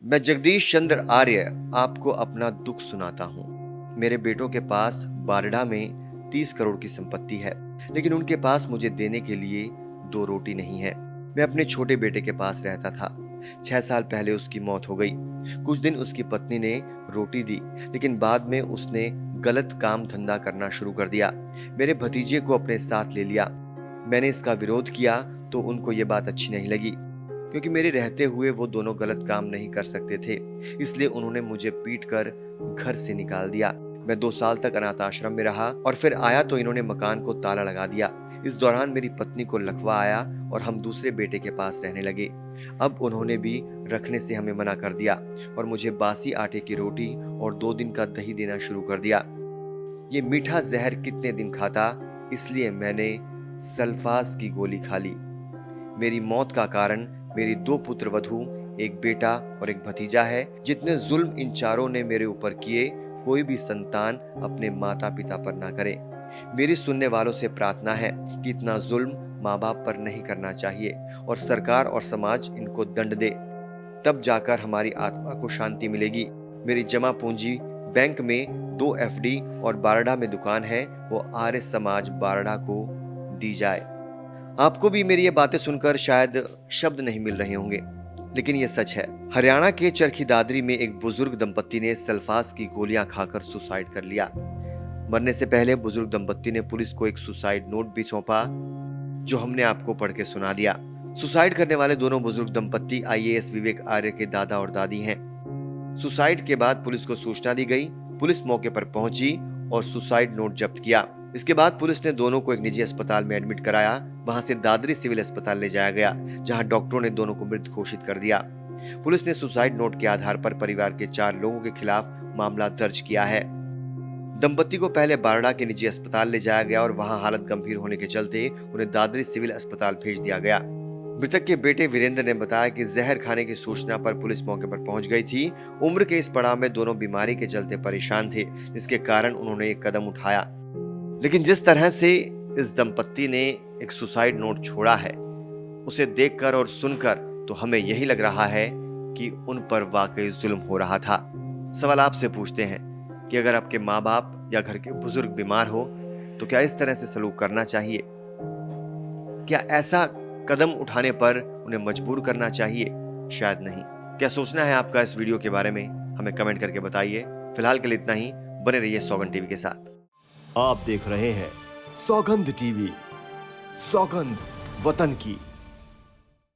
मैं जगदीश चंद्र आर्य आपको अपना दुख सुनाता हूँ। मेरे बेटों के पास बारडा में 30 करोड़ की संपत्ति है, लेकिन उनके पास मुझे देने के लिए 2 रोटी नहीं है। मैं अपने छोटे बेटे के पास रहता था। 6 साल पहले उसकी मौत हो गई। कुछ दिन उसकी पत्नी ने रोटी दी, लेकिन बाद में उसने गलत काम धंधा करना शुरू कर दिया। मेरे भतीजे को अपने साथ ले लिया। मैंने इसका विरोध किया तो उनको ये बात अच्छी नहीं लगी, क्योंकि मेरे रहते हुए वो दोनों गलत काम नहीं कर सकते थे। इसलिए उन्होंने मुझे पीटकर घर से निकाल दिया। मैं 2 साल तक अनाथ आश्रम में रहा और फिर आया तो इन्होंने मकान को ताला लगा दिया। इस दौरान मेरी पत्नी को लकवा आया और हम दूसरे बेटे के पास रहने लगे। अब उन्होंने भी रखने से हमें मना कर दिया और मुझे बासी आटे की रोटी और 2 दिन का दही देना शुरू कर दिया। ये मीठा जहर कितने दिन खाता, इसलिए मैंने सल्फास की गोली खा ली। मेरी मौत का कारण मेरी 2 पुत्र वधू, एक बेटा और एक भतीजा है। जितने जुल्म इन चारों ने मेरे ऊपर किए, कोई भी संतान अपने माता पिता पर ना करे। मेरी सुनने वालों से प्रार्थना है कि इतना जुल्म माँ बाप पर नहीं करना चाहिए और सरकार और समाज इनको दंड दे, तब जाकर हमारी आत्मा को शांति मिलेगी। मेरी जमा पूंजी बैंक में 2 एफडी और बारडा में दुकान है, वो आर्य समाज बारडा को दी जाए। आपको भी मेरी ये बातें सुनकर शायद शब्द नहीं मिल रहे होंगे, लेकिन ये सच है। हरियाणा के चरखी दादरी में एक बुजुर्ग दंपत्ति ने सल्फास की गोलियां खाकर सुसाइड कर लिया। मरने से पहले बुजुर्ग दंपत्ति ने पुलिस को एक सुसाइड नोट भी सौंपा, जो हमने आपको पढ़ के सुना दिया। सुसाइड करने वाले दोनों बुजुर्ग दंपत्ति आईएएस विवेक आर्य के दादा और दादी हैं। सुसाइड के बाद पुलिस को सूचना दी गई। पुलिस मौके पर पहुंची और सुसाइड नोट जब्त किया। इसके बाद पुलिस ने दोनों को एक निजी अस्पताल में एडमिट कराया। वहां से दादरी सिविल अस्पताल ले जाया गया, जहां डॉक्टरों ने दोनों को मृत घोषित कर दिया। पुलिस ने सुसाइड नोट के आधार पर परिवार के 4 लोगों के खिलाफ मामला दर्ज किया है। दंपति को पहले बारडा के निजी अस्पताल ले जाया गया और वहां हालत गंभीर होने के चलते उन्हें दादरी सिविल अस्पताल भेज दिया गया। मृतक के बेटे वीरेंद्र ने बताया कि जहर खाने की सूचना पर पुलिस मौके पर पहुंच गई थी। उम्र के इस पड़ाव में दोनों बीमारी के चलते परेशान थे, जिसके कारण उन्होंने एक कदम उठाया। लेकिन जिस तरह से इस दंपत्ति ने एक सुसाइड नोट छोड़ा है, उसे देखकर और सुनकर तो हमें यही लग रहा है कि उन पर वाकई जुल्म हो रहा था। सवाल आपसे पूछते हैं कि अगर आपके माँ बाप या घर के बुजुर्ग बीमार हो तो क्या इस तरह से सलूक करना चाहिए? क्या ऐसा कदम उठाने पर उन्हें मजबूर करना चाहिए? शायद नहीं। क्या सोचना है आपका इस वीडियो के बारे में? हमें कमेंट करके बताइए। फिलहाल के लिए इतना ही। बने रहिए सौगंध टीवी के साथ। आप देख रहे हैं सौगंध टीवी, सौगंध वतन की।